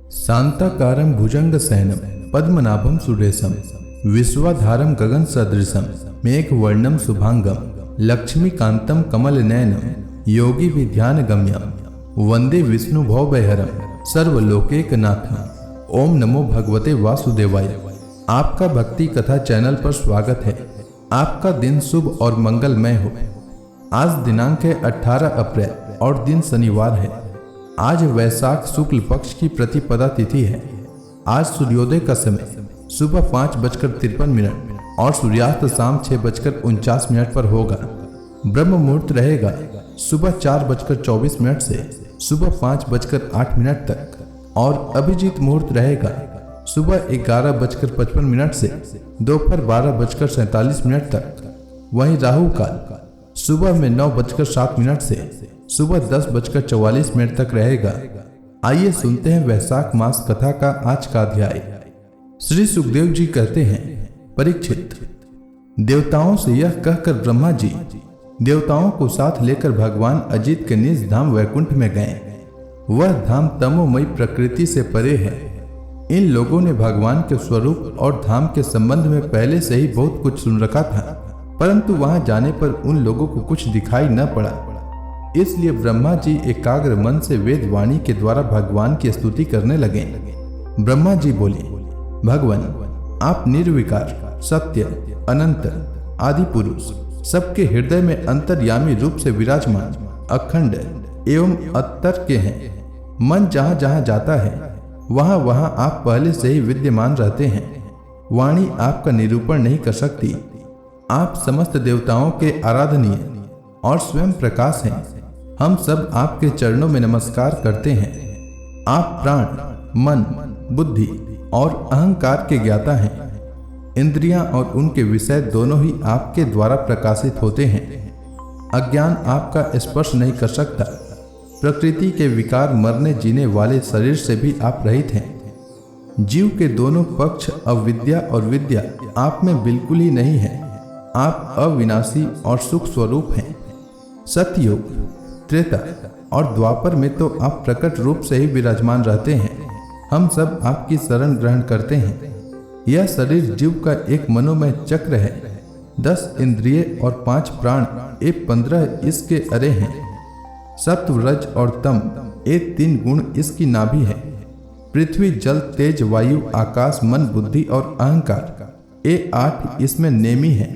शांताकारं भुजंगशयनं पद्मनाभं सुरेशं विश्वाधारं गगनसदृशं मेघवर्णं शुभांगं लक्ष्मीकान्तं कमलनयनं योगिविध्यानगम्यं वंदे विष्णुभवभयहरं सर्वलोकैकनाथं। ओम नमो भगवते वासुदेवाय। आपका भक्ति कथा चैनल पर स्वागत है। आपका दिन शुभ और मंगलमय हो। आज दिनांक है 18 अप्रैल और दिन शनिवार है। आज वैशाख शुक्ल पक्ष की प्रतिपदा तिथि है। आज सूर्योदय का समय सुबह 5:53 और सूर्यास्त शाम 6:49 पर होगा। ब्रह्म मुहूर्त रहेगा सुबह 4:24 से सुबह 5:08 तक और अभिजीत मुहूर्त रहेगा सुबह 11:55 से दोपहर 12:47 तक। वहीं राहु काल सुबह में 9:07 से सुबह 10:44 तक रहेगा। आइए सुनते हैं वैशाख मास कथा का आज का अध्याय। श्री सुखदेव जी कहते हैं, परीक्षित, देवताओं से यह कहकर ब्रह्मा जी देवताओं को साथ लेकर भगवान अजित के निज धाम वैकुंठ में गए। वह धाम तमोमयी प्रकृति से परे है। इन लोगों ने भगवान के स्वरूप और धाम के संबंध में पहले से ही बहुत कुछ सुन रखा था, परंतु वहां जाने पर उन लोगों को कुछ दिखाई न पड़ा। इसलिए ब्रह्मा जी एकाग्र मन से वेद वाणी के द्वारा भगवान की स्तुति करने लगे। ब्रह्मा जी बोले, भगवान, आप निर्विकार, सत्य, अनंत, आदि पुरुष, सबके हृदय में अंतर्यामी रूप से विराजमान, अखंड एवं अतर्क्य हैं। मन जहाँ जहाँ जाता है वहाँ वहाँ आप पहले से ही विद्यमान रहते हैं। वाणी आपका निरूपण नहीं कर सकती। आप समस्त देवताओं के आराधनीय और स्वयं प्रकाश हैं। हम सब आपके चरणों में नमस्कार करते हैं। आप प्राण, मन, बुद्धि और अहंकार के ज्ञाता हैं। इंद्रियां और उनके विषय दोनों ही आपके द्वारा प्रकाशित होते हैं। अज्ञान आपका स्पर्श नहीं कर सकता। प्रकृति के विकार मरने जीने वाले शरीर से भी आप रहित हैं। जीव के दोनों पक्ष अविद्या और विद्या आप में बिल्कुल ही नहीं है। आप अविनाशी और सुख स्वरूप हैं। सतयुग, त्रेता और द्वापर में तो आप प्रकट रूप से ही विराजमान रहते हैं। हम सब आपकी शरण ग्रहण करते हैं। यह शरीर जीव का एक मनोमय चक्र है। 10 इंद्रिय और 5 प्राण, ये 15 इसके अरे हैं। सत्व, रज और तम, ये 3 गुण इसकी नाभि है। पृथ्वी, जल, तेज, वायु, आकाश, मन, बुद्धि और अहंकार, ये 8 इसमें नेमी है।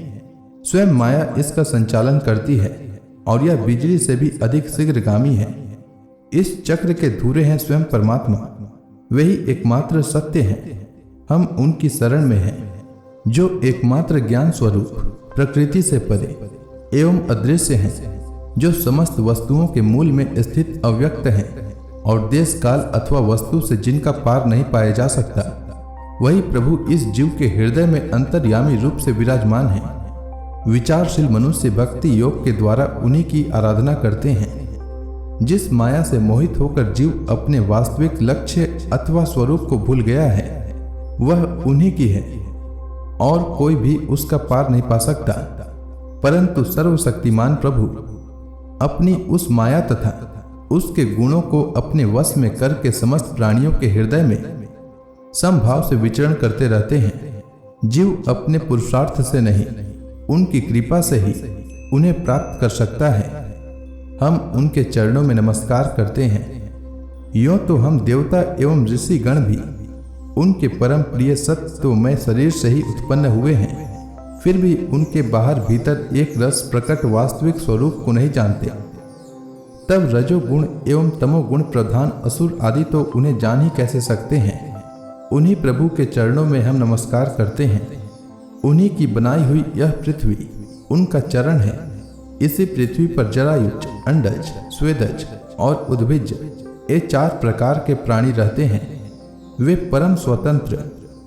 स्वयं माया इसका संचालन करती है और यह बिजली से भी अधिक शीघ्रगामी है। इस चक्र के धुरे हैं स्वयं परमात्मा। वही एकमात्र सत्य हैं। हम उनकी शरण में हैं, जो एकमात्र ज्ञान स्वरूप, प्रकृति से परे एवं अदृश्य हैं, जो समस्त वस्तुओं के मूल में स्थित अव्यक्त हैं और देश काल अथवा वस्तु से जिनका पार नहीं पाया जा सकता। वही प्रभु इस जीव के हृदय में अंतर्यामी रूप से विराजमान हैं। विचारशील मनुष्य भक्ति योग के द्वारा उन्हीं की आराधना करते हैं। जिस माया से मोहित होकर जीव अपने वास्तविक लक्ष्य अथवा स्वरूप को भूल गया है, वह उन्हीं की है और कोई भी उसका पार नहीं पा सकता। परंतु सर्वशक्तिमान प्रभु अपनी उस माया तथा उसके गुणों को अपने वश में करके समस्त प्राणियों के हृदय में समभाव से विचरण करते रहते हैं। जीव अपने पुरुषार्थ से नहीं, उनकी कृपा से ही उन्हें प्राप्त कर सकता है। हम उनके चरणों में नमस्कार करते हैं। यों तो हम देवता एवं ऋषि गण भी उनके परम प्रिय सत्वमय शरीर से ही उत्पन्न हुए हैं, फिर भी उनके बाहर भीतर एक रस प्रकट वास्तविक स्वरूप को नहीं जानते। तब रजोगुण एवं तमोगुण प्रधान असुर आदि तो उन्हें जान ही कैसे सकते हैं। उन्हीं प्रभु के चरणों में हम नमस्कार करते हैं। उन्हीं की बनाई हुई यह पृथ्वी उनका चरण है। इसी पृथ्वी पर जरायुज, अंडज, स्वेदज और उद्भिज, ये 4 प्रकार के प्राणी रहते हैं। वे परम स्वतंत्र,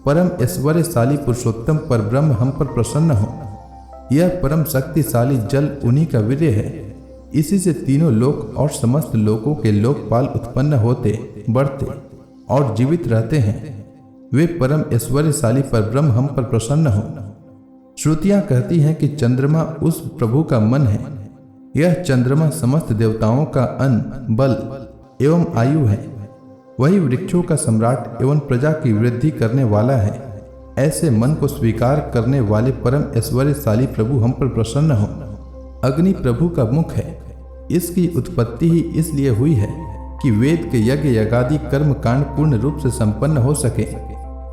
परम ऐश्वर्यशाली पुरुषोत्तम पर ब्रह्म हम पर प्रसन्न हो। यह परम शक्तिशाली जल उन्हीं का वीर्य है। इसी से तीनों लोक और समस्त लोकों के लोकपाल उत्पन्न होते, बढ़ते और जीवित रहते हैं। वे परम ऐश्वर्यशाली पर ब्रह्म हम पर प्रसन्न हो। श्रुतियां कहती हैं कि चंद्रमा उस प्रभु का मन है। यह चंद्रमा समस्त देवताओं का अन्न, बल एवं आयु है। वही वृक्षों का सम्राट एवं प्रजा की वृद्धि करने वाला है। ऐसे मन को स्वीकार करने वाले परम ऐश्वर्यशाली प्रभु हम पर प्रसन्न हो। अग्नि प्रभु का मुख है। इसकी उत्पत्ति ही इसलिए हुई है कि वेद के यज्ञ यज्ञादि कर्म कांड पूर्ण रूप से संपन्न हो सके।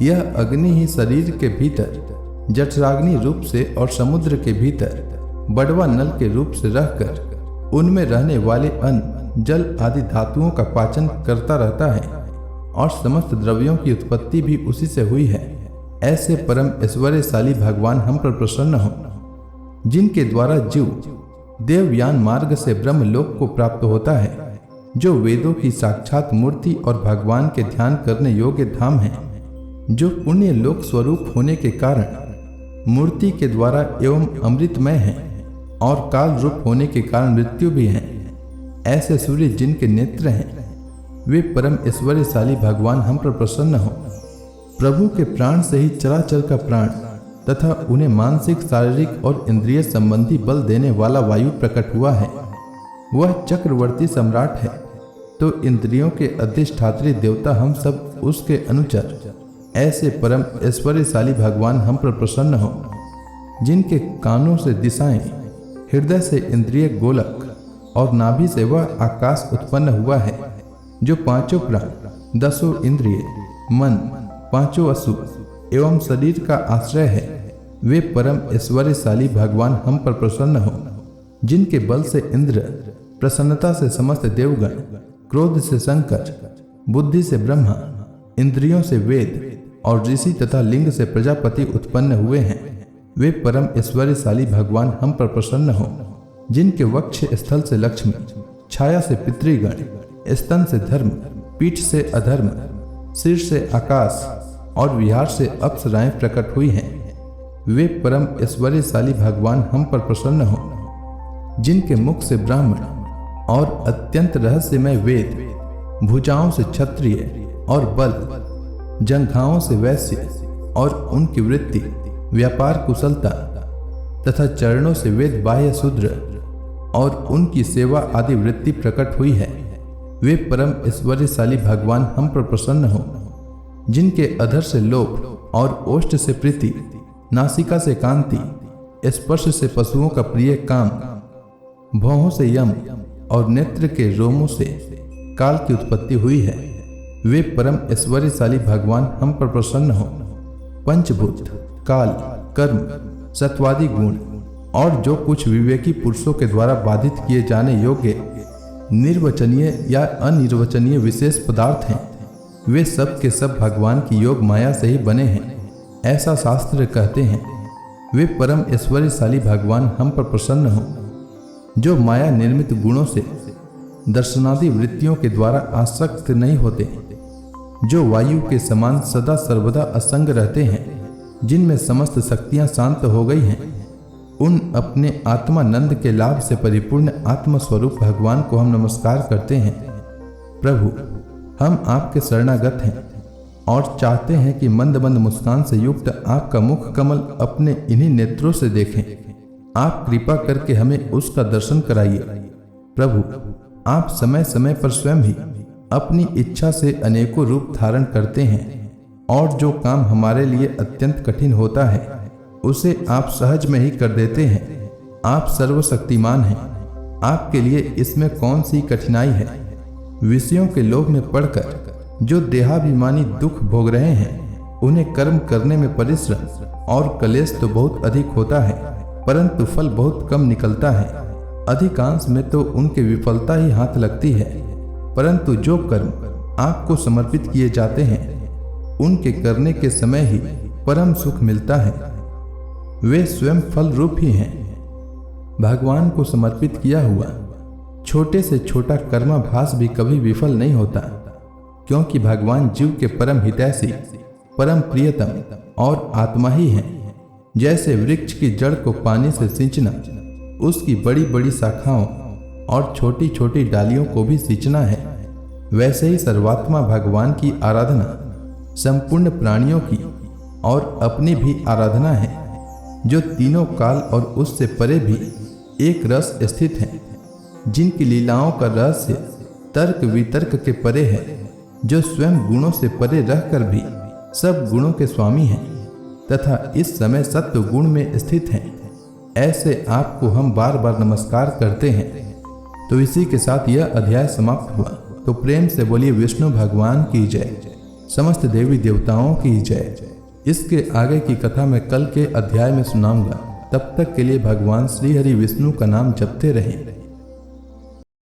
यह अग्नि ही शरीर के भीतर जठराग्नि रूप से और समुद्र के भीतर बड़वा नल के रूप से रहकर उनमें रहने वाले अन्न जल आदि धातुओं का पाचन करता रहता है और समस्त द्रव्यों की उत्पत्ति भी उसी से हुई है। ऐसे परम ऐश्वर्यशाली भगवान हम पर प्रसन्न हो, जिनके द्वारा जीव देवयान मार्ग से ब्रह्मलोक को प्राप्त होता है, जो वेदों की साक्षात मूर्ति और भगवान के ध्यान करने योग्य धाम है, जो पुण्य लोक स्वरूप होने के कारण मूर्ति के द्वारा एवं अमृतमय है और काल रूप होने के कारण मृत्यु भी है। ऐसे सूर्य जिनके नेत्र हैं, वे परम ऐश्वर्यशाली भगवान हम पर प्रसन्न हो। प्रभु के प्राण से ही चराचर का प्राण तथा उन्हें मानसिक शारीरिक और इंद्रिय संबंधी बल देने वाला वायु प्रकट हुआ है। वह चक्रवर्ती सम्राट है, तो इंद्रियों के अधिष्ठात्री देवता हम सब उसके अनुचर। ऐसे परम ऐश्वर्यशाली भगवान हम पर प्रसन्न हो, जिनके कानों से दिशाएं, हृदय से इंद्रिय गोलक और नाभि से वह आकाश उत्पन्न हुआ है, जो पांचों प्राण, दसों इंद्रिय, मन, पांचों असु एवं शरीर का आश्रय है। वे परम ऐश्वर्यशाली भगवान हम पर प्रसन्न हो, जिनके बल से इंद्र, प्रसन्नता से समस्त देवगण, क्रोध से शंकर, बुद्धि से ब्रह्मा, इंद्रियों से वेद और ऋषि तथा लिंग से प्रजापति उत्पन्न हुए हैं। वे परम ऐश्वर्यशाली भगवान हम पर प्रसन्न हो, जिनके वक्ष स्थल से लक्ष्मी, छाया से पितृगण, स्तन से धर्म, पीठ से अधर्म, सिर से आकाश और विहार से अप्सराएं प्रकट हुई हैं। वे परम ऐश्वर्यशाली भगवान हम पर प्रसन्न हो, जिनके मुख से ब्राह्मण और अत्यंत रहस्यमय वेद, भुजाओं से क्षत्रिय और बल, जंघाओं से वैश्य और उनकी वृत्ति, व्यापार कुशलता तथा चरणों से वेद बाह्य शूद्र और उनकी सेवा आदि वृत्ति प्रकट हुई है। वे परम ऐश्वर्यशाली भगवान हम पर प्रसन्न हो, जिनके अधर से लोभ और ओष्ठ से प्रीति, नासिका से कांति, स्पर्श से पशुओं का प्रिय काम, भौहों से यम और नेत्र के रोमों से काल की उत्पत्ति हुई है। वे परम ऐश्वर्यशाली भगवान हम पर प्रसन्न हो। पंचभूत, काल, कर्म, सत्वादि गुण और जो कुछ विवेकी पुरुषों के द्वारा बाधित किए जाने योग्य निर्वचनीय या अनिर्वचनीय विशेष पदार्थ हैं, वे सब के सब भगवान की योग माया से ही बने हैं, ऐसा शास्त्र कहते हैं। वे परम ऐश्वर्यशाली भगवान हम पर प्रसन्न हो, जो माया निर्मित गुणों से दर्शनादि वृत्तियों के द्वारा आसक्त नहीं होते, जो वायु के समान सदा सर्वदा असंग रहते हैं, जिनमें समस्त शक्तियां शांत हो गई हैं। उन अपने आत्मानंद के लाभ से परिपूर्ण आत्मस्वरूप भगवान को हम नमस्कार करते हैं। प्रभु, हम आपके शरणागत हैं और चाहते हैं कि मंद मंद मुस्कान से युक्त आपका मुख कमल अपने इन्हीं नेत्रों से देखें। आप कृपा करके हमें उसका दर्शन कराइए। प्रभु, आप समय समय पर स्वयं ही अपनी इच्छा से अनेकों रूप धारण करते हैं और जो काम हमारे लिए अत्यंत कठिन होता है उसे आप सहज में ही कर देते हैं। आप सर्वशक्तिमान हैं, आपके लिए इसमें कौन सी कठिनाई है। विषयों के लोभ में पड़कर जो देहाभिमानी दुख भोग रहे हैं, उन्हें कर्म करने में परिश्रम और क्लेश तो बहुत अधिक होता है, परंतु फल बहुत कम निकलता है। अधिकांश में तो उनके विफलता ही हाथ लगती है, परंतु जो कर्म आपको समर्पित किए जाते हैं, उनके करने के समय ही परम सुख मिलता है। वे स्वयं फल रूप ही हैं। भगवान को समर्पित किया हुआ छोटे से छोटा कर्माभास भी कभी विफल नहीं होता, क्योंकि भगवान जीव के परम हितैषी, परम प्रियतम और आत्मा ही हैं। जैसे वृक्ष की जड़ को पानी से सींचना, उसकी बड़ी बड़ी शाखाओं और छोटी छोटी डालियों को भी सींचना है, वैसे ही सर्वात्मा भगवान की आराधना संपूर्ण प्राणियों की और अपनी भी आराधना है, जो तीनों काल और उससे परे भी एक रस स्थित हैं, जिनकी लीलाओं का रहस्य तर्क वितर्क के परे है। जो स्वयं गुणों से परे रहकर भी सब गुणों के स्वामी हैं तथा इस समय सत्व गुण में स्थित हैं, ऐसे आपको हम बार बार नमस्कार करते हैं। तो इसी के साथ यह अध्याय समाप्त हुआ। तो प्रेम से बोलिए विष्णु भगवान की जय, समस्त देवी देवताओं की जय। इसके आगे की कथा मैं कल के अध्याय में सुनाऊंगा। तब तक के लिए भगवान श्री हरि विष्णु का नाम जपते रहें।